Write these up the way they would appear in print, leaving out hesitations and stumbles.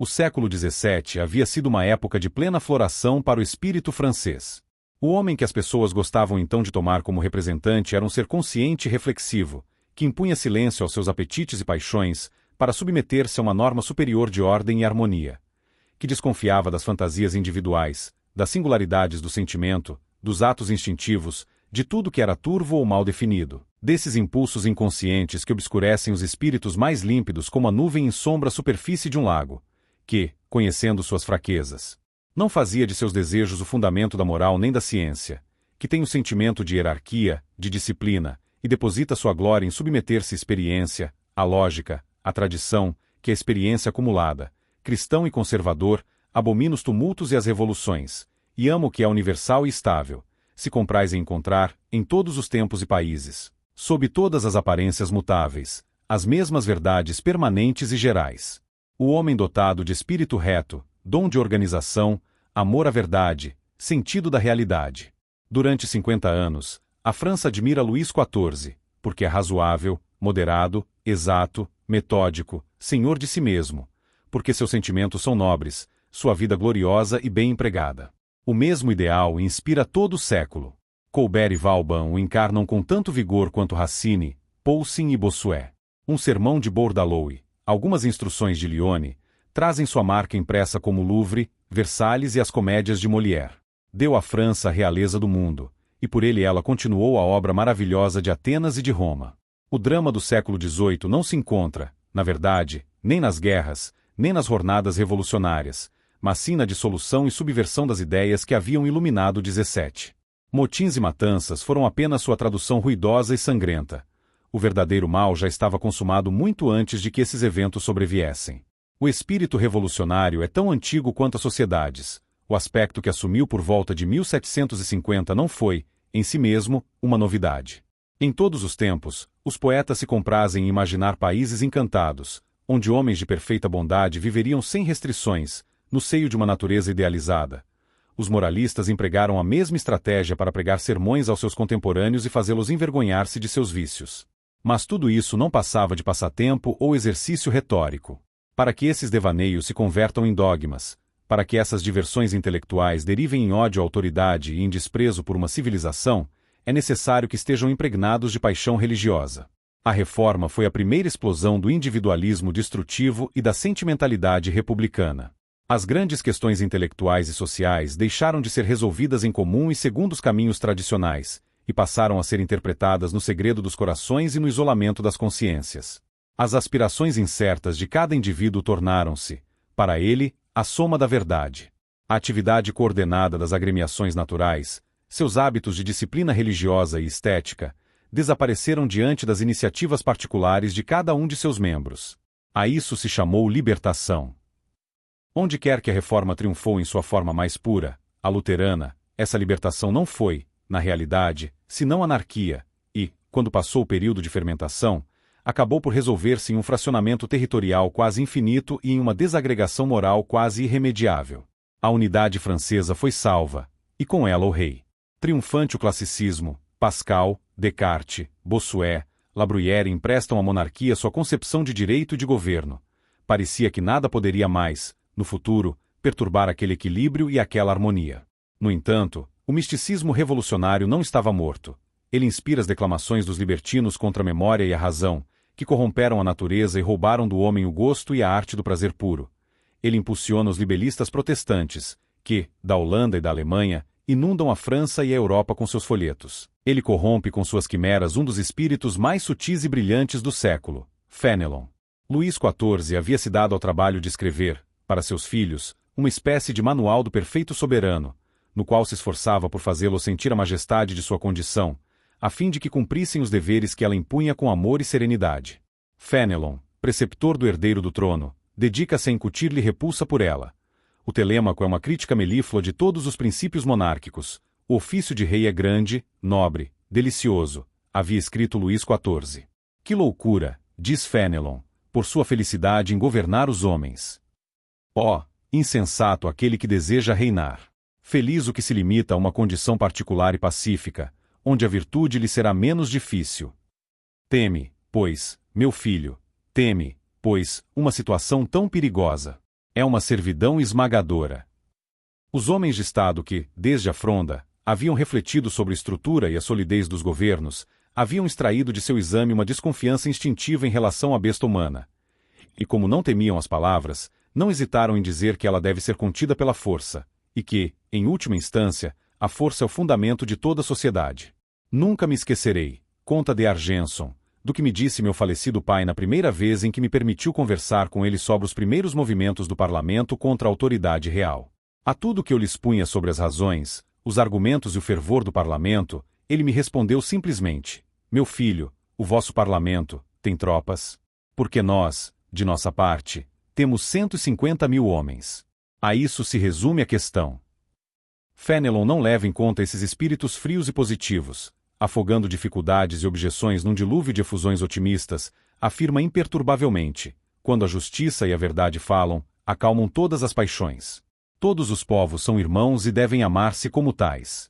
O século XVII havia sido uma época de plena floração para o espírito francês. O homem que as pessoas gostavam então de tomar como representante era um ser consciente e reflexivo, que impunha silêncio aos seus apetites e paixões para submeter-se a uma norma superior de ordem e harmonia, que desconfiava das fantasias individuais, das singularidades do sentimento, dos atos instintivos, de tudo que era turvo ou mal definido, desses impulsos inconscientes que obscurecem os espíritos mais límpidos como a nuvem ensombra a superfície de um lago, que, conhecendo suas fraquezas, não fazia de seus desejos o fundamento da moral nem da ciência, que tem o sentimento de hierarquia, de disciplina, e deposita sua glória em submeter-se à experiência, à lógica, à tradição, que é a experiência acumulada, cristão e conservador, abomina os tumultos e as revoluções, e ama o que é universal e estável, se compraz em encontrar, em todos os tempos e países, sob todas as aparências mutáveis, as mesmas verdades permanentes e gerais. O homem dotado de espírito reto, dom de organização, amor à verdade, sentido da realidade. Durante 50 anos, a França admira Luís XIV, porque é razoável, moderado, exato, metódico, senhor de si mesmo, porque seus sentimentos são nobres, sua vida gloriosa e bem empregada. O mesmo ideal inspira todo o século. Colbert e Vauban o encarnam com tanto vigor quanto Racine, Poussin e Bossuet. Um sermão de Bourdaloue, algumas instruções de Lione, trazem sua marca impressa como Louvre, Versalhes e as comédias de Molière. Deu à França a realeza do mundo, e por ele ela continuou a obra maravilhosa de Atenas e de Roma. O drama do século XVIII não se encontra, na verdade, nem nas guerras, nem nas jornadas revolucionárias, mas sim na dissolução e subversão das ideias que haviam iluminado o XVII. Motins e matanças foram apenas sua tradução ruidosa e sangrenta. O verdadeiro mal já estava consumado muito antes de que esses eventos sobreviessem. O espírito revolucionário é tão antigo quanto as sociedades. O aspecto que assumiu por volta de 1750 não foi, em si mesmo, uma novidade. Em todos os tempos, os poetas se comprazem em imaginar países encantados, onde homens de perfeita bondade viveriam sem restrições, no seio de uma natureza idealizada. Os moralistas empregaram a mesma estratégia para pregar sermões aos seus contemporâneos e fazê-los envergonhar-se de seus vícios. Mas tudo isso não passava de passatempo ou exercício retórico. Para que esses devaneios se convertam em dogmas, para que essas diversões intelectuais derivem em ódio à autoridade e em desprezo por uma civilização, é necessário que estejam impregnados de paixão religiosa. A Reforma foi a primeira explosão do individualismo destrutivo e da sentimentalidade republicana. As grandes questões intelectuais e sociais deixaram de ser resolvidas em comum e segundo os caminhos tradicionais, e passaram a ser interpretadas no segredo dos corações e no isolamento das consciências. As aspirações incertas de cada indivíduo tornaram-se, para ele, a soma da verdade. A atividade coordenada das agremiações naturais, seus hábitos de disciplina religiosa e estética, desapareceram diante das iniciativas particulares de cada um de seus membros. A isso se chamou libertação. Onde quer que a reforma triunfou em sua forma mais pura, a luterana, essa libertação não foi, na realidade, senão anarquia, e, quando passou o período de fermentação, acabou por resolver-se em um fracionamento territorial quase infinito e em uma desagregação moral quase irremediável. A unidade francesa foi salva, e com ela o rei. Triunfante o classicismo, Pascal, Descartes, Bossuet, La Bruyère emprestam à monarquia sua concepção de direito e de governo. Parecia que nada poderia mais, no futuro, perturbar aquele equilíbrio e aquela harmonia. No entanto, o misticismo revolucionário não estava morto. Ele inspira as declamações dos libertinos contra a memória e a razão, que corromperam a natureza e roubaram do homem o gosto e a arte do prazer puro. Ele impulsiona os libelistas protestantes, que, da Holanda e da Alemanha, inundam a França e a Europa com seus folhetos. Ele corrompe com suas quimeras um dos espíritos mais sutis e brilhantes do século, Fénelon. Luís XIV havia se dado ao trabalho de escrever, para seus filhos, uma espécie de manual do perfeito soberano, no qual se esforçava por fazê-los sentir a majestade de sua condição, a fim de que cumprissem os deveres que ela impunha com amor e serenidade. Fénelon, preceptor do herdeiro do trono, dedica-se a incutir-lhe repulsa por ela. O Telêmaco é uma crítica melíflua de todos os princípios monárquicos. O ofício de rei é grande, nobre, delicioso, havia escrito Luís XIV. Que loucura, diz Fénelon, por sua felicidade em governar os homens. Ó, insensato aquele que deseja reinar. Feliz o que se limita a uma condição particular e pacífica, onde a virtude lhe será menos difícil. Teme, pois, meu filho, teme, pois, uma situação tão perigosa. É uma servidão esmagadora. Os homens de Estado que, desde a Fronda, haviam refletido sobre a estrutura e a solidez dos governos, haviam extraído de seu exame uma desconfiança instintiva em relação à besta humana. E como não temiam as palavras, não hesitaram em dizer que ela deve ser contida pela força, e que, em última instância, a força é o fundamento de toda a sociedade. Nunca me esquecerei, conta de Argenson, do que me disse meu falecido pai na primeira vez em que me permitiu conversar com ele sobre os primeiros movimentos do parlamento contra a autoridade real. A tudo que eu lhe expunha sobre as razões, os argumentos e o fervor do parlamento, ele me respondeu simplesmente: meu filho, o vosso parlamento tem tropas? Porque nós, de nossa parte, temos 150.000 homens. A isso se resume a questão. Fenelon não leva em conta esses espíritos frios e positivos, afogando dificuldades e objeções num dilúvio de efusões otimistas, afirma imperturbavelmente: quando a justiça e a verdade falam, acalmam todas as paixões. Todos os povos são irmãos e devem amar-se como tais.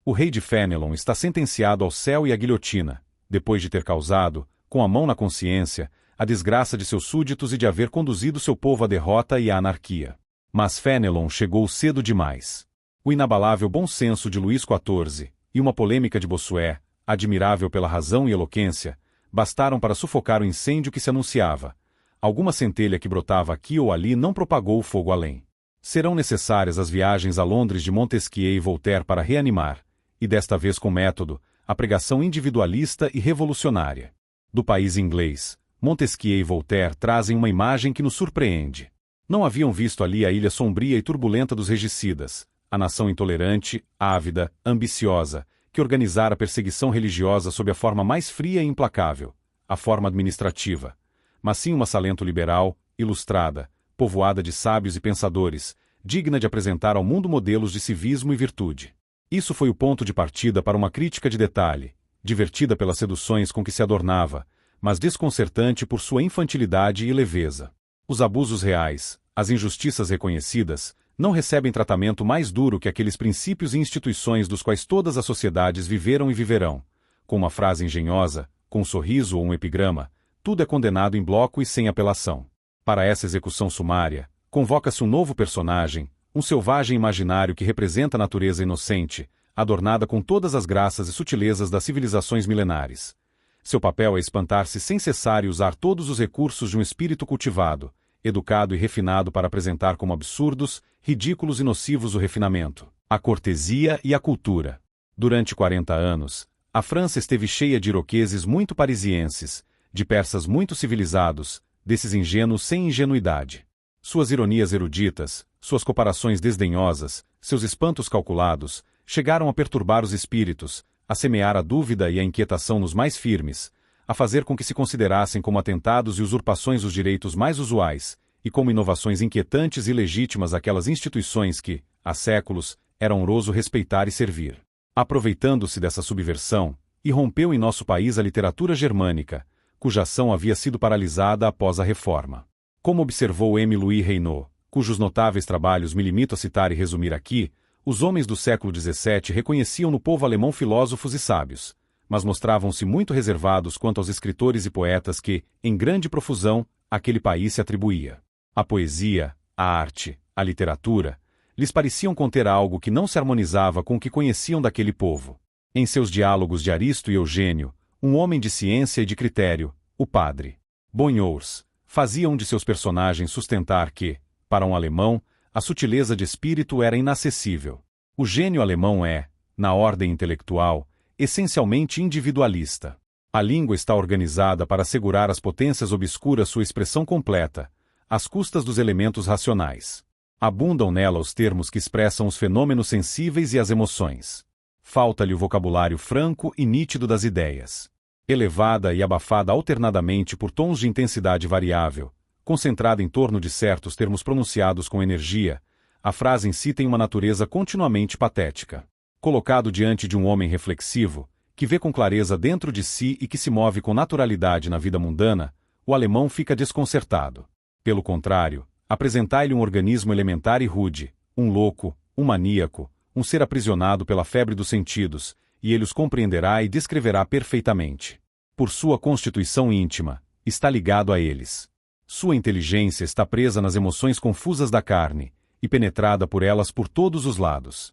O rei de Fenelon está sentenciado ao céu e à guilhotina, depois de ter causado, com a mão na consciência, a desgraça de seus súditos e de haver conduzido seu povo à derrota e à anarquia. Mas Fenelon chegou cedo demais. O inabalável bom senso de Luís XIV e uma polêmica de Bossuet, admirável pela razão e eloquência, bastaram para sufocar o incêndio que se anunciava. Alguma centelha que brotava aqui ou ali não propagou o fogo além. Serão necessárias as viagens a Londres de Montesquieu e Voltaire para reanimar, e desta vez com método, a pregação individualista e revolucionária. Do país inglês, Montesquieu e Voltaire trazem uma imagem que nos surpreende. Não haviam visto ali a ilha sombria e turbulenta dos regicidas, a nação intolerante, ávida, ambiciosa, que organizara a perseguição religiosa sob a forma mais fria e implacável, a forma administrativa, mas sim uma Salento liberal, ilustrada, povoada de sábios e pensadores, digna de apresentar ao mundo modelos de civismo e virtude. Isso foi o ponto de partida para uma crítica de detalhe, divertida pelas seduções com que se adornava, mas desconcertante por sua infantilidade e leveza. Os abusos reais, as injustiças reconhecidas, não recebem tratamento mais duro que aqueles princípios e instituições dos quais todas as sociedades viveram e viverão. Com uma frase engenhosa, com um sorriso ou um epigrama, tudo é condenado em bloco e sem apelação. Para essa execução sumária, convoca-se um novo personagem, um selvagem imaginário que representa a natureza inocente, adornada com todas as graças e sutilezas das civilizações milenares. Seu papel é espantar-se sem cessar e usar todos os recursos de um espírito cultivado, educado e refinado para apresentar como absurdos, ridículos e nocivos o refinamento, a cortesia e a cultura. Durante 40 anos, a França esteve cheia de iroqueses muito parisienses, de persas muito civilizados, desses ingênuos sem ingenuidade. Suas ironias eruditas, suas comparações desdenhosas, seus espantos calculados, chegaram a perturbar os espíritos, a semear a dúvida e a inquietação nos mais firmes, a fazer com que se considerassem como atentados e usurpações os direitos mais usuais, e como inovações inquietantes e legítimas aquelas instituições que, há séculos, era honroso respeitar e servir. Aproveitando-se dessa subversão, irrompeu em nosso país a literatura germânica, cuja ação havia sido paralisada após a Reforma. Como observou M. Louis Reynaud, cujos notáveis trabalhos me limito a citar e resumir aqui, os homens do século XVII reconheciam no povo alemão filósofos e sábios, mas mostravam-se muito reservados quanto aos escritores e poetas que, em grande profusão, aquele país se atribuía. A poesia, a arte, a literatura, lhes pareciam conter algo que não se harmonizava com o que conheciam daquele povo. Em seus diálogos de Aristo e Eugênio, um homem de ciência e de critério, o padre Bonhours, fazia um de seus personagens sustentar que, para um alemão, a sutileza de espírito era inacessível. O gênio alemão é, na ordem intelectual, essencialmente individualista. A língua está organizada para assegurar às potências obscuras sua expressão completa, às custas dos elementos racionais. Abundam nela os termos que expressam os fenômenos sensíveis e as emoções. Falta-lhe o vocabulário franco e nítido das ideias. Elevada e abafada alternadamente por tons de intensidade variável, concentrada em torno de certos termos pronunciados com energia, a frase em si tem uma natureza continuamente patética. Colocado diante de um homem reflexivo, que vê com clareza dentro de si e que se move com naturalidade na vida mundana, o alemão fica desconcertado. Pelo contrário, apresentai-lhe um organismo elementar e rude, um louco, um maníaco, um ser aprisionado pela febre dos sentidos, e ele os compreenderá e descreverá perfeitamente. Por sua constituição íntima, está ligado a eles. Sua inteligência está presa nas emoções confusas da carne, e penetrada por elas por todos os lados.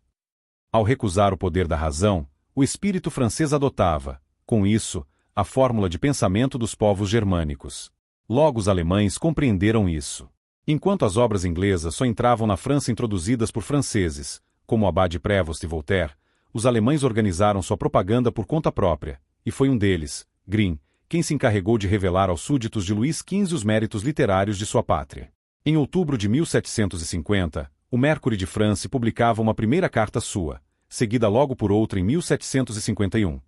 Ao recusar o poder da razão, o espírito francês adotava, com isso, a fórmula de pensamento dos povos germânicos. Logo os alemães compreenderam isso. Enquanto as obras inglesas só entravam na França introduzidas por franceses, como Abade Prévost e Voltaire, os alemães organizaram sua propaganda por conta própria, e foi um deles, Grimm, quem se encarregou de revelar aos súditos de Luís XV os méritos literários de sua pátria. Em outubro de 1750, o Mercury de France publicava uma primeira carta sua, seguida logo por outra em 1751.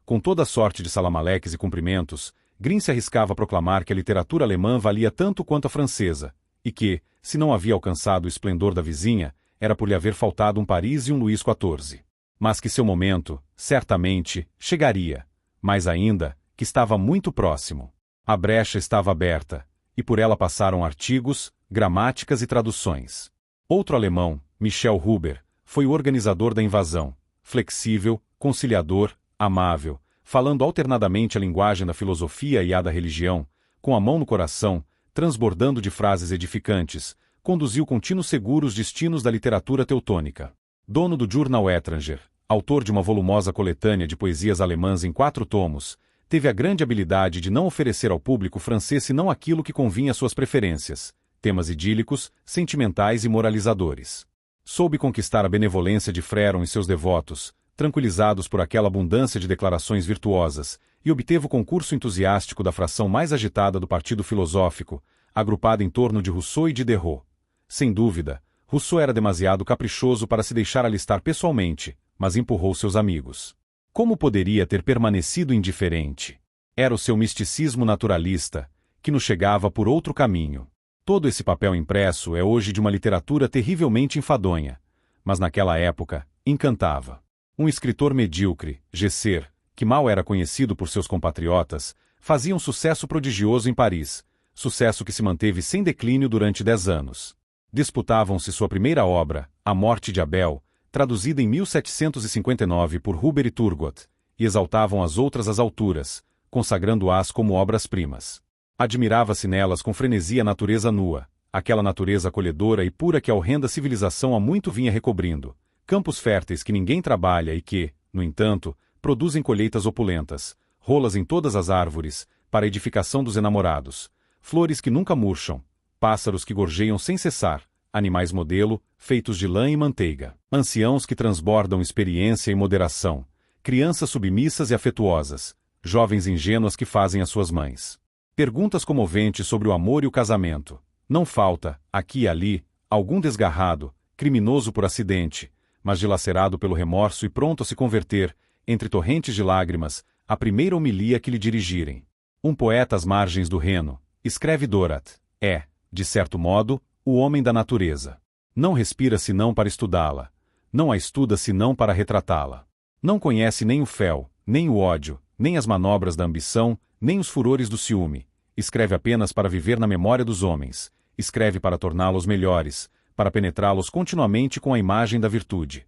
Com toda a sorte de salamaleques e cumprimentos, Grimm se arriscava a proclamar que a literatura alemã valia tanto quanto a francesa, e que, se não havia alcançado o esplendor da vizinha, era por lhe haver faltado um Paris e um Luís XIV. Mas que seu momento, certamente, chegaria, mais ainda, que estava muito próximo. A brecha estava aberta, e por ela passaram artigos, gramáticas e traduções. Outro alemão, Michel Huber, foi o organizador da invasão, flexível, conciliador, amável, falando alternadamente a linguagem da filosofia e a da religião, com a mão no coração, transbordando de frases edificantes, conduziu contínuos seguros destinos da literatura teutônica. Dono do Journal Étranger, autor de uma volumosa coletânea de poesias alemãs em 4 tomos, teve a grande habilidade de não oferecer ao público francês senão aquilo que convinha às suas preferências, temas idílicos, sentimentais e moralizadores. Soube conquistar a benevolência de Fréron e seus devotos, tranquilizados por aquela abundância de declarações virtuosas, e obteve o concurso entusiástico da fração mais agitada do Partido Filosófico, agrupada em torno de Rousseau e Diderot. Sem dúvida, Rousseau era demasiado caprichoso para se deixar alistar pessoalmente, mas empurrou seus amigos. Como poderia ter permanecido indiferente? Era o seu misticismo naturalista, que nos chegava por outro caminho. Todo esse papel impresso é hoje de uma literatura terrivelmente enfadonha, mas naquela época, encantava. Um escritor medíocre, Gesser, que mal era conhecido por seus compatriotas, fazia um sucesso prodigioso em Paris, sucesso que se manteve sem declínio durante 10 anos. Disputavam-se sua primeira obra, A Morte de Abel, traduzida em 1759 por Huber e Turgot, e exaltavam as outras às alturas, consagrando-as como obras-primas. Admirava-se nelas com frenesi a natureza nua, aquela natureza acolhedora e pura que a horrenda civilização há muito vinha recobrindo, campos férteis que ninguém trabalha e que, no entanto, produzem colheitas opulentas, rolas em todas as árvores, para a edificação dos enamorados, flores que nunca murcham, pássaros que gorjeiam sem cessar, animais modelo, feitos de lã e manteiga, anciãos que transbordam experiência e moderação, crianças submissas e afetuosas, jovens ingênuas que fazem as suas mães. Perguntas comoventes sobre o amor e o casamento. Não falta, aqui e ali, algum desgarrado, criminoso por acidente, mas dilacerado pelo remorso e pronto a se converter, entre torrentes de lágrimas, a primeira homilia que lhe dirigirem. Um poeta às margens do Reno, escreve Dorat, é, de certo modo, o homem da natureza. Não respira senão para estudá-la. Não a estuda senão para retratá-la. Não conhece nem o fel, nem o ódio, nem as manobras da ambição, nem os furores do ciúme. Escreve apenas para viver na memória dos homens. Escreve para torná-los melhores, para penetrá-los continuamente com a imagem da virtude.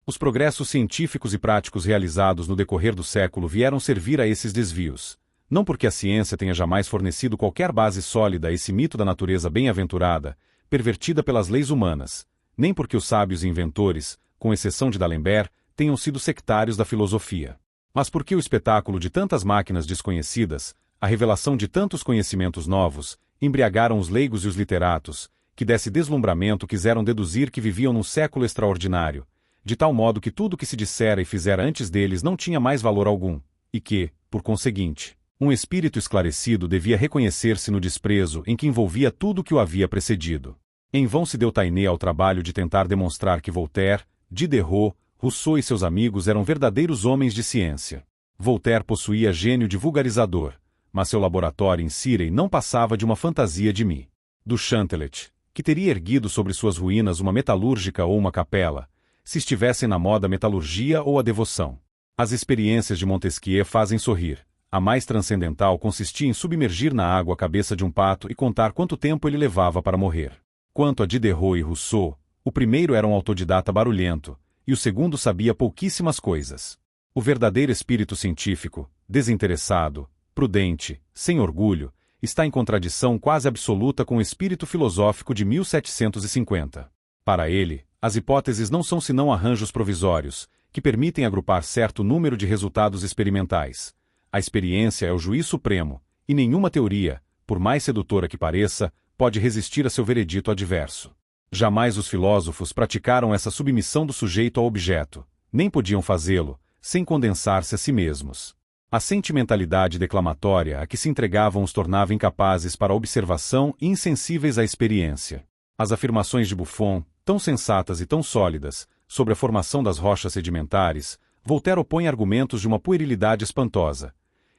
Os progressos científicos e práticos realizados no decorrer do século vieram servir a esses desvios. Não porque a ciência tenha jamais fornecido qualquer base sólida a esse mito da natureza bem-aventurada, pervertida pelas leis humanas, nem porque os sábios e inventores, com exceção de D'Alembert, tenham sido sectários da filosofia. Mas porque o espetáculo de tantas máquinas desconhecidas, a revelação de tantos conhecimentos novos, embriagaram os leigos e os literatos, que desse deslumbramento quiseram deduzir que viviam num século extraordinário, de tal modo que tudo o que se dissera e fizera antes deles não tinha mais valor algum, e que, por conseguinte, um espírito esclarecido devia reconhecer-se no desprezo em que envolvia tudo o que o havia precedido. Em vão se deu Taine ao trabalho de tentar demonstrar que Voltaire, Diderot, Rousseau e seus amigos eram verdadeiros homens de ciência. Voltaire possuía gênio de vulgarizador, mas seu laboratório em Cirey não passava de uma fantasia de mim. Do Chantelet, que teria erguido sobre suas ruínas uma metalúrgica ou uma capela, se estivessem na moda a metalurgia ou a devoção. As experiências de Montesquieu fazem sorrir. A mais transcendental consistia em submergir na água a cabeça de um pato e contar quanto tempo ele levava para morrer. Quanto a Diderot e Rousseau, o primeiro era um autodidata barulhento, e o segundo sabia pouquíssimas coisas. O verdadeiro espírito científico, desinteressado, prudente, sem orgulho, está em contradição quase absoluta com o espírito filosófico de 1750. Para ele, as hipóteses não são senão arranjos provisórios, que permitem agrupar certo número de resultados experimentais. A experiência é o juiz supremo, e nenhuma teoria, por mais sedutora que pareça, pode resistir a seu veredito adverso. Jamais os filósofos praticaram essa submissão do sujeito ao objeto, nem podiam fazê-lo, sem condensar-se a si mesmos. A sentimentalidade declamatória a que se entregavam os tornava incapazes para a observação e insensíveis à experiência. As afirmações de Buffon, tão sensatas e tão sólidas, sobre a formação das rochas sedimentares, Voltaire opõe argumentos de uma puerilidade espantosa.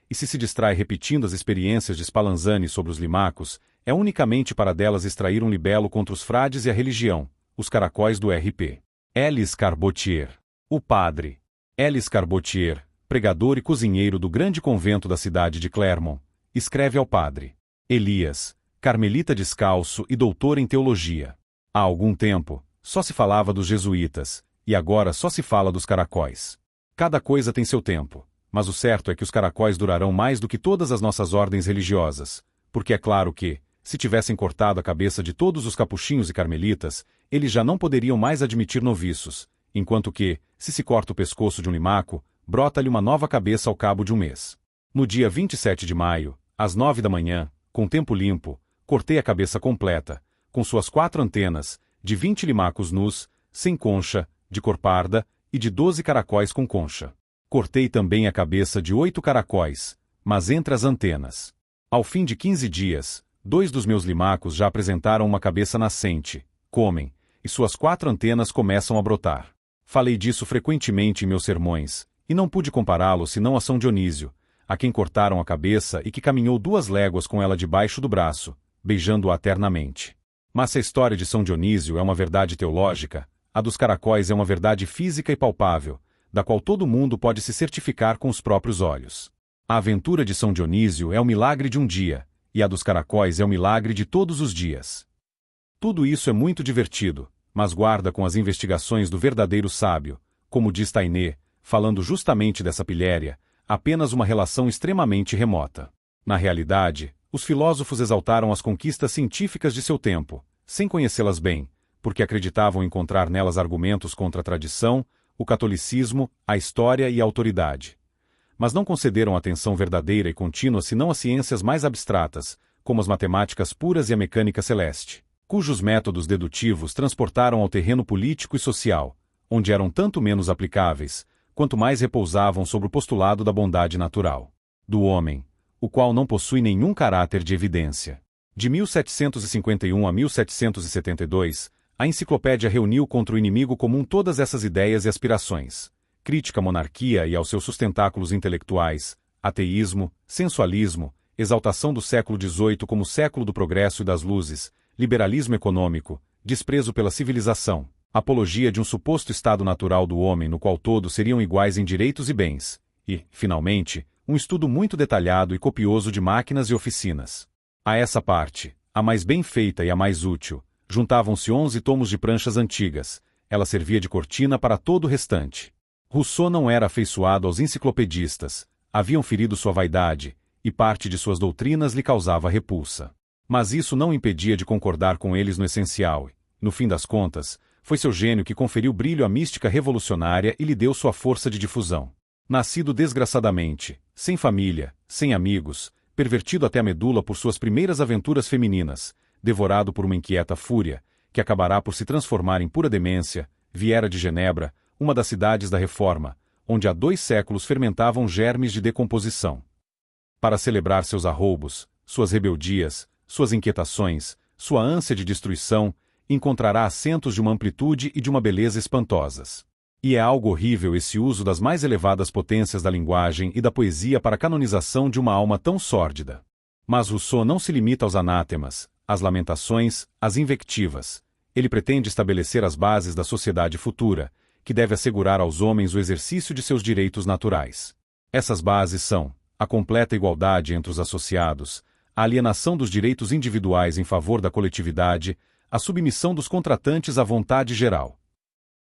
E se distrai repetindo as experiências de Spallanzani sobre os limacos, é unicamente para delas extrair um libelo contra os frades e a religião, os caracóis do R.P. L. Carbotier. O padre L. Carbotier, pregador e cozinheiro do grande convento da cidade de Clermont, escreve ao padre Elias, carmelita descalço e doutor em teologia. Há algum tempo, só se falava dos jesuítas, e agora só se fala dos caracóis. Cada coisa tem seu tempo, mas o certo é que os caracóis durarão mais do que todas as nossas ordens religiosas, porque é claro que, se tivessem cortado a cabeça de todos os capuchinhos e carmelitas, eles já não poderiam mais admitir noviços, enquanto que, se corta o pescoço de um limaco, brota-lhe uma nova cabeça ao cabo de um mês. No dia 27 de maio, às 9 da manhã, com tempo limpo, cortei a cabeça completa, com suas 4 antenas, de 20 limacos nus, sem concha, de cor parda, e de 12 caracóis com concha. Cortei também a cabeça de 8 caracóis, mas entre as antenas. Ao fim de 15 dias, 2 dos meus limacos já apresentaram uma cabeça nascente, comem, e suas 4 antenas começam a brotar. Falei disso frequentemente em meus sermões, e não pude compará-lo senão a São Dionísio, a quem cortaram a cabeça e que caminhou 2 léguas com ela debaixo do braço, beijando-a eternamente. Mas se a história de São Dionísio é uma verdade teológica, a dos caracóis é uma verdade física e palpável, da qual todo mundo pode se certificar com os próprios olhos. A aventura de São Dionísio é o milagre de um dia, e a dos caracóis é o milagre de todos os dias. Tudo isso é muito divertido, mas guarda com as investigações do verdadeiro sábio, como diz Taine, falando justamente dessa pilhéria, apenas uma relação extremamente remota. Na realidade, os filósofos exaltaram as conquistas científicas de seu tempo, sem conhecê-las bem, porque acreditavam encontrar nelas argumentos contra a tradição, o catolicismo, a história e a autoridade. Mas não concederam atenção verdadeira e contínua senão às ciências mais abstratas, como as matemáticas puras e a mecânica celeste, cujos métodos dedutivos transportaram ao terreno político e social, onde eram tanto menos aplicáveis, quanto mais repousavam sobre o postulado da bondade natural do homem, o qual não possui nenhum caráter de evidência. De 1751 a 1772, a enciclopédia reuniu contra o inimigo comum todas essas ideias e aspirações: crítica à monarquia e aos seus sustentáculos intelectuais, ateísmo, sensualismo, exaltação do século XVIII como século do progresso e das luzes, liberalismo econômico, desprezo pela civilização, apologia de um suposto estado natural do homem no qual todos seriam iguais em direitos e bens, e, finalmente, um estudo muito detalhado e copioso de máquinas e oficinas. A essa parte, a mais bem feita e a mais útil, juntavam-se 11 tomos de pranchas antigas, ela servia de cortina para todo o restante. Rousseau não era afeiçoado aos enciclopedistas, haviam ferido sua vaidade, e parte de suas doutrinas lhe causava repulsa. Mas isso não impedia de concordar com eles no essencial, e, no fim das contas, foi seu gênio que conferiu brilho à mística revolucionária e lhe deu sua força de difusão. Nascido desgraçadamente, sem família, sem amigos, pervertido até a medula por suas primeiras aventuras femininas, devorado por uma inquieta fúria, que acabará por se transformar em pura demência, viera de Genebra, uma das cidades da Reforma, onde há 2 séculos fermentavam germes de decomposição. Para celebrar seus arroubos, suas rebeldias, suas inquietações, sua ânsia de destruição, encontrará acentos de uma amplitude e de uma beleza espantosas. E é algo horrível esse uso das mais elevadas potências da linguagem e da poesia para a canonização de uma alma tão sórdida. Mas Rousseau não se limita aos anátemas, às lamentações, às invectivas. Ele pretende estabelecer as bases da sociedade futura, que deve assegurar aos homens o exercício de seus direitos naturais. Essas bases são a completa igualdade entre os associados, a alienação dos direitos individuais em favor da coletividade, a submissão dos contratantes à vontade geral.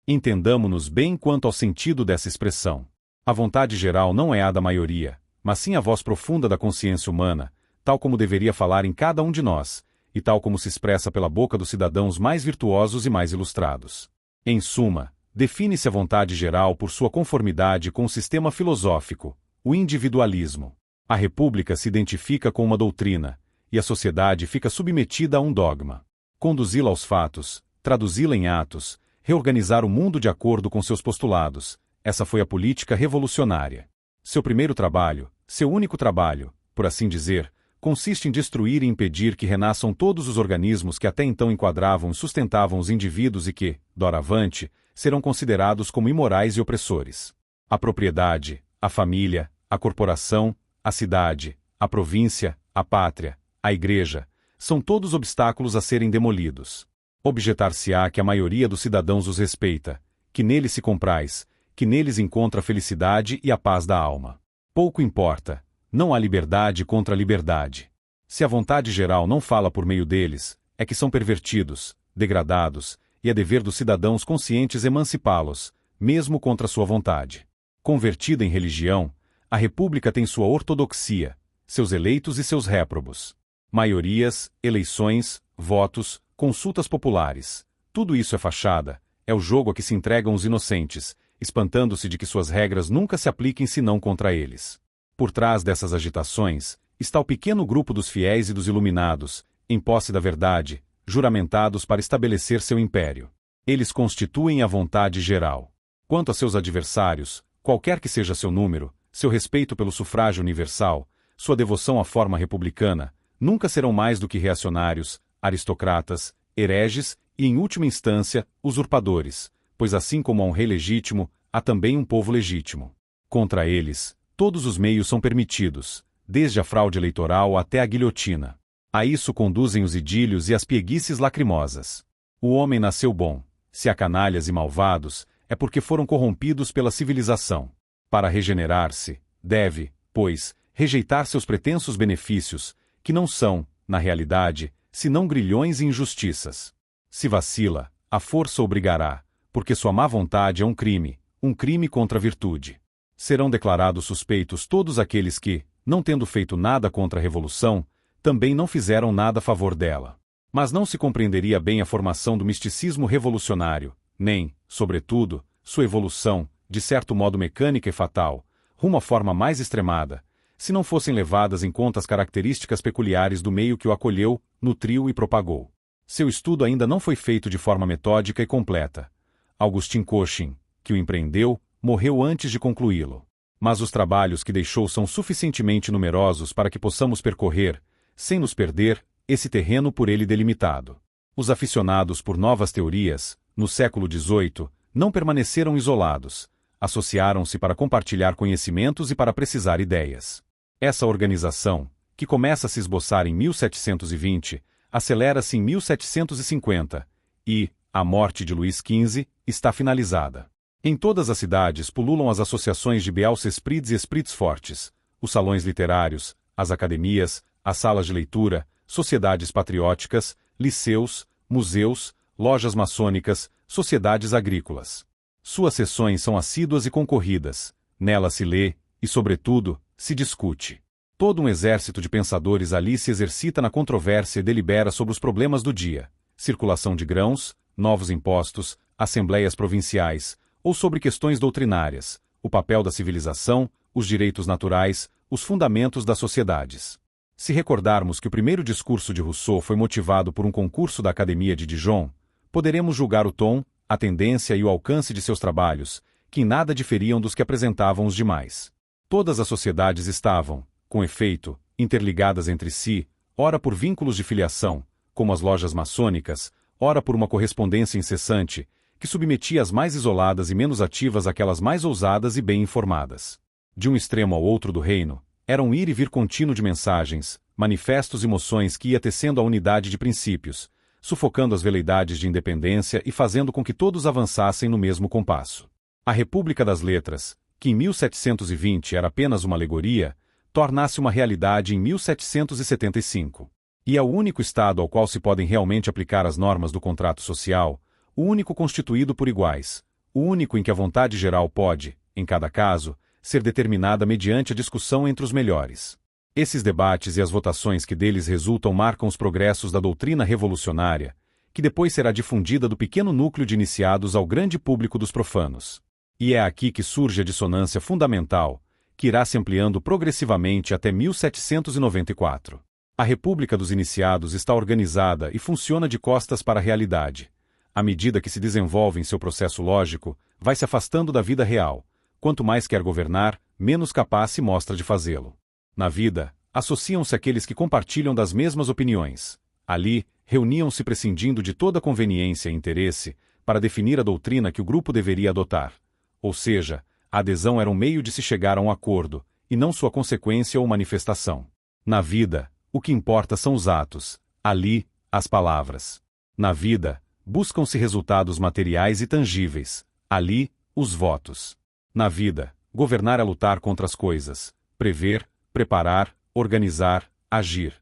Entendamo-nos bem quanto ao sentido dessa expressão. A vontade geral não é a da maioria, mas sim a voz profunda da consciência humana, tal como deveria falar em cada um de nós, e tal como se expressa pela boca dos cidadãos mais virtuosos e mais ilustrados. Em suma, define-se a vontade geral por sua conformidade com o sistema filosófico, o individualismo. A república se identifica com uma doutrina, e a sociedade fica submetida a um dogma. Conduzi-la aos fatos, traduzi-la em atos, reorganizar o mundo de acordo com seus postulados, essa foi a política revolucionária. Seu primeiro trabalho, seu único trabalho, por assim dizer, consiste em destruir e impedir que renasçam todos os organismos que até então enquadravam e sustentavam os indivíduos e que, doravante, serão considerados como imorais e opressores. A propriedade, a família, a corporação, a cidade, a província, a pátria, a igreja, são todos obstáculos a serem demolidos. Objetar-se-á que a maioria dos cidadãos os respeita, que neles se compraz, que neles encontra a felicidade e a paz da alma. Pouco importa, não há liberdade contra a liberdade. Se a vontade geral não fala por meio deles, é que são pervertidos, degradados, e é dever dos cidadãos conscientes emancipá-los, mesmo contra sua vontade. Convertida em religião, a república tem sua ortodoxia, seus eleitos e seus réprobos. Maiorias, eleições, votos, consultas populares. Tudo isso é fachada, é o jogo a que se entregam os inocentes, espantando-se de que suas regras nunca se apliquem senão contra eles. Por trás dessas agitações, está o pequeno grupo dos fiéis e dos iluminados, em posse da verdade, juramentados para estabelecer seu império. Eles constituem a vontade geral. Quanto a seus adversários, qualquer que seja seu número, seu respeito pelo sufrágio universal, sua devoção à forma republicana, nunca serão mais do que reacionários, aristocratas, hereges e, em última instância, usurpadores, pois assim como há um rei legítimo, há também um povo legítimo. Contra eles, todos os meios são permitidos, desde a fraude eleitoral até a guilhotina. A isso conduzem os idílios e as pieguices lacrimosas. O homem nasceu bom. Se há canalhas e malvados, é porque foram corrompidos pela civilização. Para regenerar-se, deve, pois, rejeitar seus pretensos benefícios, que não são, na realidade, senão grilhões e injustiças. Se vacila, a força obrigará, porque sua má vontade é um crime contra a virtude. Serão declarados suspeitos todos aqueles que, não tendo feito nada contra a revolução, também não fizeram nada a favor dela. Mas não se compreenderia bem a formação do misticismo revolucionário, nem, sobretudo, sua evolução, de certo modo mecânica e fatal, rumo à forma mais extremada, se não fossem levadas em conta as características peculiares do meio que o acolheu, nutriu e propagou. Seu estudo ainda não foi feito de forma metódica e completa. Augustin Cochin, que o empreendeu, morreu antes de concluí-lo. Mas os trabalhos que deixou são suficientemente numerosos para que possamos percorrer, sem nos perder, esse terreno por ele delimitado. Os aficionados por novas teorias, no século XVIII, não permaneceram isolados, associaram-se para compartilhar conhecimentos e para precisar ideias. Essa organização, que começa a se esboçar em 1720, acelera-se em 1750, e, a morte de Luís XV, está finalizada. Em todas as cidades pululam as associações de Beals Esprits e Esprits Fortes, os salões literários, as academias, as salas de leitura, sociedades patrióticas, liceus, museus, lojas maçônicas, sociedades agrícolas. Suas sessões são assíduas e concorridas, nela se lê, e sobretudo, se discute. Todo um exército de pensadores ali se exercita na controvérsia e delibera sobre os problemas do dia, circulação de grãos, novos impostos, assembleias provinciais, ou sobre questões doutrinárias, o papel da civilização, os direitos naturais, os fundamentos das sociedades. Se recordarmos que o primeiro discurso de Rousseau foi motivado por um concurso da Academia de Dijon, poderemos julgar o tom, a tendência e o alcance de seus trabalhos, que em nada diferiam dos que apresentavam os demais. Todas as sociedades estavam, com efeito, interligadas entre si, ora por vínculos de filiação, como as lojas maçônicas, ora por uma correspondência incessante, que submetia as mais isoladas e menos ativas àquelas mais ousadas e bem informadas. De um extremo ao outro do reino, era um ir e vir contínuo de mensagens, manifestos e moções que ia tecendo a unidade de princípios, sufocando as veleidades de independência e fazendo com que todos avançassem no mesmo compasso. A República das Letras, que em 1720 era apenas uma alegoria, torna-se uma realidade em 1775. E é o único Estado ao qual se podem realmente aplicar as normas do contrato social, o único constituído por iguais, o único em que a vontade geral pode, em cada caso, ser determinada mediante a discussão entre os melhores. Esses debates e as votações que deles resultam marcam os progressos da doutrina revolucionária, que depois será difundida do pequeno núcleo de iniciados ao grande público dos profanos. E é aqui que surge a dissonância fundamental, que irá se ampliando progressivamente até 1794. A República dos Iniciados está organizada e funciona de costas para a realidade. À medida que se desenvolve em seu processo lógico, vai se afastando da vida real. Quanto mais quer governar, menos capaz se mostra de fazê-lo. Na vida, associam-se aqueles que compartilham das mesmas opiniões. Ali, reuniam-se prescindindo de toda conveniência e interesse para definir a doutrina que o grupo deveria adotar. Ou seja, a adesão era um meio de se chegar a um acordo, e não sua consequência ou manifestação. Na vida, o que importa são os atos, ali, as palavras. Na vida, buscam-se resultados materiais e tangíveis, ali, os votos. Na vida, governar é lutar contra as coisas, prever, preparar, organizar, agir.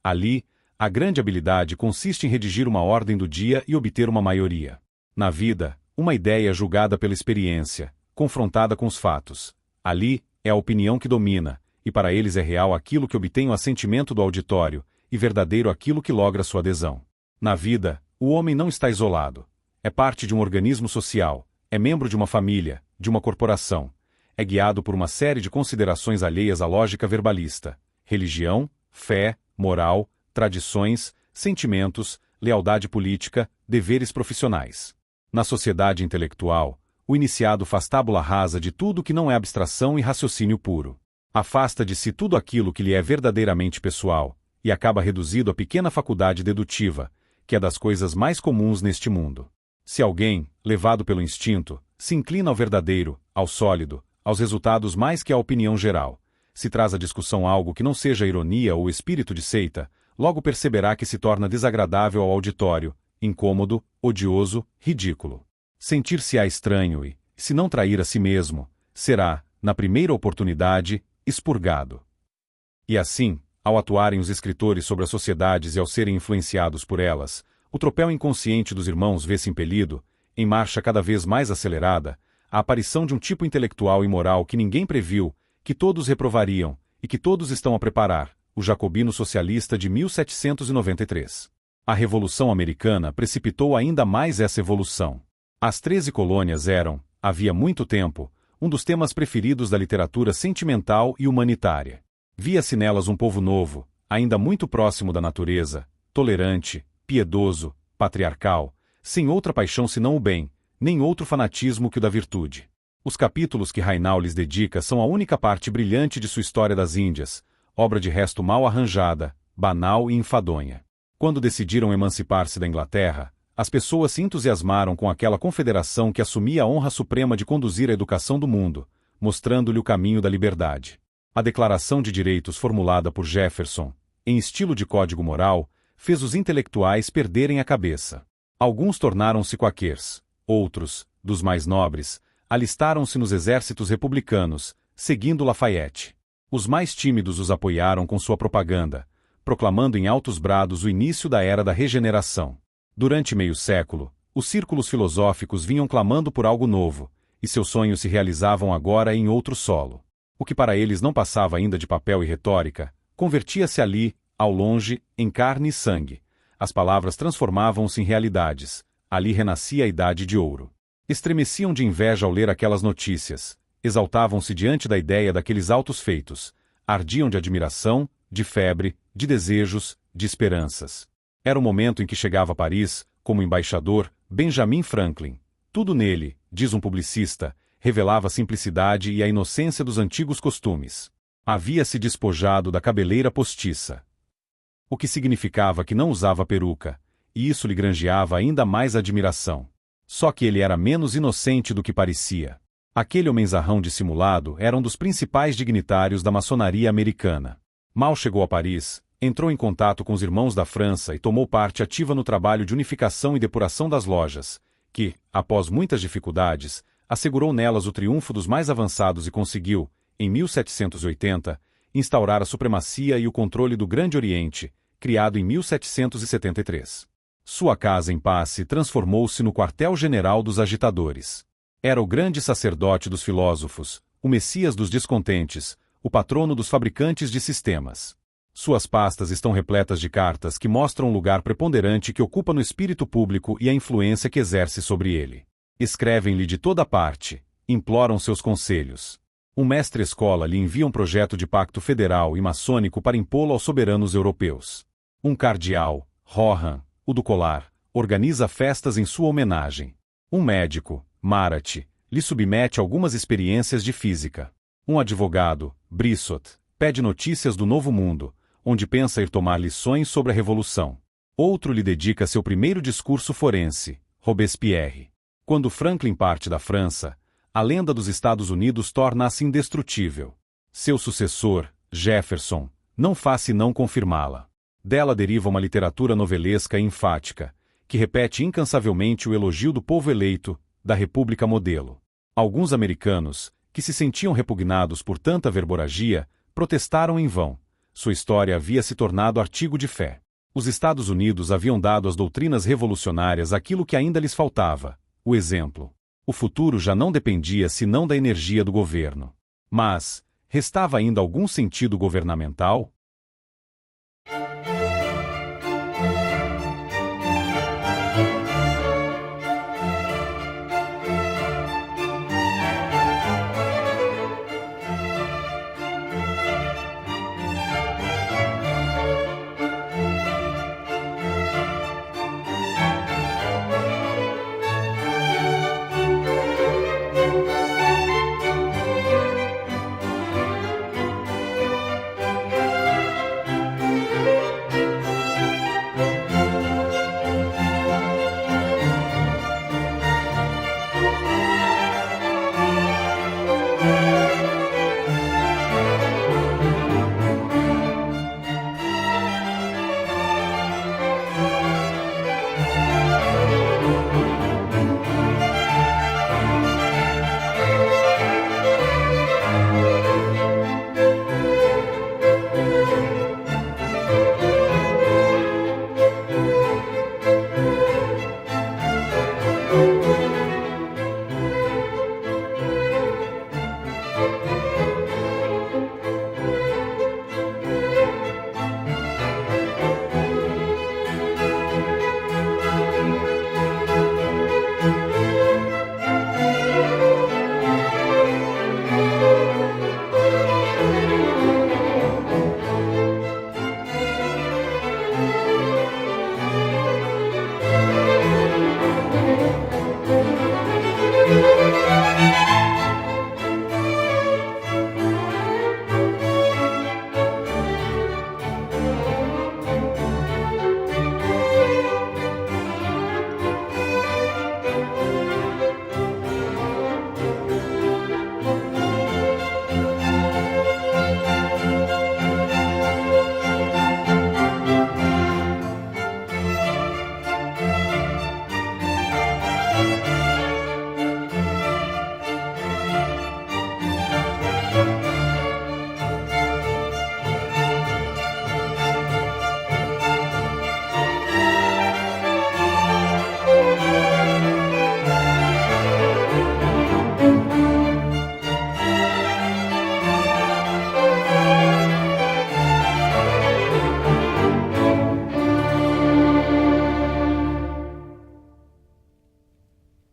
Ali, a grande habilidade consiste em redigir uma ordem do dia e obter uma maioria. Na vida, uma ideia é julgada pela experiência, confrontada com os fatos. Ali, é a opinião que domina, e para eles é real aquilo que obtém o assentimento do auditório, e verdadeiro aquilo que logra sua adesão. Na vida, o homem não está isolado. É parte de um organismo social, é membro de uma família, de uma corporação. É guiado por uma série de considerações alheias à lógica verbalista: religião, fé, moral, tradições, sentimentos, lealdade política, deveres profissionais. Na sociedade intelectual, o iniciado faz tábula rasa de tudo que não é abstração e raciocínio puro. Afasta de si tudo aquilo que lhe é verdadeiramente pessoal, e acaba reduzido à pequena faculdade dedutiva, que é das coisas mais comuns neste mundo. Se alguém, levado pelo instinto, se inclina ao verdadeiro, ao sólido, aos resultados mais que à opinião geral, se traz à discussão algo que não seja ironia ou espírito de seita, logo perceberá que se torna desagradável ao auditório, incômodo, odioso, ridículo. Sentir-se-á estranho e, se não trair a si mesmo, será, na primeira oportunidade, expurgado. E assim, ao atuarem os escritores sobre as sociedades e ao serem influenciados por elas, o tropel inconsciente dos irmãos vê-se impelido, em marcha cada vez mais acelerada, à aparição de um tipo intelectual e moral que ninguém previu, que todos reprovariam, e que todos estão a preparar, o jacobino socialista de 1793. A Revolução Americana precipitou ainda mais essa evolução. As 13 colônias eram, havia muito tempo, um dos temas preferidos da literatura sentimental e humanitária. Via-se nelas um povo novo, ainda muito próximo da natureza, tolerante, piedoso, patriarcal, sem outra paixão senão o bem, nem outro fanatismo que o da virtude. Os capítulos que Rainal lhes dedica são a única parte brilhante de sua História das Índias, obra de resto mal arranjada, banal e enfadonha. Quando decidiram emancipar-se da Inglaterra, as pessoas se entusiasmaram com aquela confederação que assumia a honra suprema de conduzir a educação do mundo, mostrando-lhe o caminho da liberdade. A Declaração de Direitos formulada por Jefferson, em estilo de código moral, fez os intelectuais perderem a cabeça. Alguns tornaram-se quaquers, outros, dos mais nobres, alistaram-se nos exércitos republicanos, seguindo Lafayette. Os mais tímidos os apoiaram com sua propaganda, proclamando em altos brados o início da Era da Regeneração. Durante meio século, os círculos filosóficos vinham clamando por algo novo, e seus sonhos se realizavam agora em outro solo. O que para eles não passava ainda de papel e retórica, convertia-se ali, ao longe, em carne e sangue. As palavras transformavam-se em realidades. Ali renascia a Idade de Ouro. Estremeciam de inveja ao ler aquelas notícias, exaltavam-se diante da ideia daqueles altos feitos, ardiam de admiração, de febre, de desejos, de esperanças. Era o momento em que chegava a Paris, como embaixador, Benjamin Franklin. Tudo nele, diz um publicista, revelava a simplicidade e a inocência dos antigos costumes. Havia-se despojado da cabeleira postiça, o que significava que não usava peruca, e isso lhe granjeava ainda mais admiração. Só que ele era menos inocente do que parecia. Aquele homenzarrão dissimulado era um dos principais dignitários da maçonaria americana. Mal chegou a Paris, entrou em contato com os irmãos da França e tomou parte ativa no trabalho de unificação e depuração das lojas, que, após muitas dificuldades, assegurou nelas o triunfo dos mais avançados e conseguiu, em 1780, instaurar a supremacia e o controle do Grande Oriente, criado em 1773. Sua casa em Passe transformou-se no quartel-general dos agitadores. Era o grande sacerdote dos filósofos, o Messias dos descontentes, o patrono dos fabricantes de sistemas. Suas pastas estão repletas de cartas que mostram o lugar preponderante que ocupa no espírito público e a influência que exerce sobre ele. Escrevem-lhe de toda parte, imploram seus conselhos. Um mestre-escola lhe envia um projeto de pacto federal e maçônico para impô-lo aos soberanos europeus. Um cardeal, Rohan, o do colar, organiza festas em sua homenagem. Um médico, Marat, lhe submete algumas experiências de física. Um advogado, Brissot, pede notícias do Novo Mundo, onde pensa ir tomar lições sobre a Revolução. Outro lhe dedica seu primeiro discurso forense, Robespierre. Quando Franklin parte da França, a lenda dos Estados Unidos torna-se indestrutível. Seu sucessor, Jefferson, não faz senão confirmá-la. Dela deriva uma literatura novelesca e enfática, que repete incansavelmente o elogio do povo eleito, da República Modelo. Alguns americanos, que se sentiam repugnados por tanta verborragia, protestaram em vão. Sua história havia se tornado artigo de fé. Os Estados Unidos haviam dado às doutrinas revolucionárias aquilo que ainda lhes faltava, o exemplo. O futuro já não dependia senão da energia do governo. Mas, restava ainda algum sentido governamental?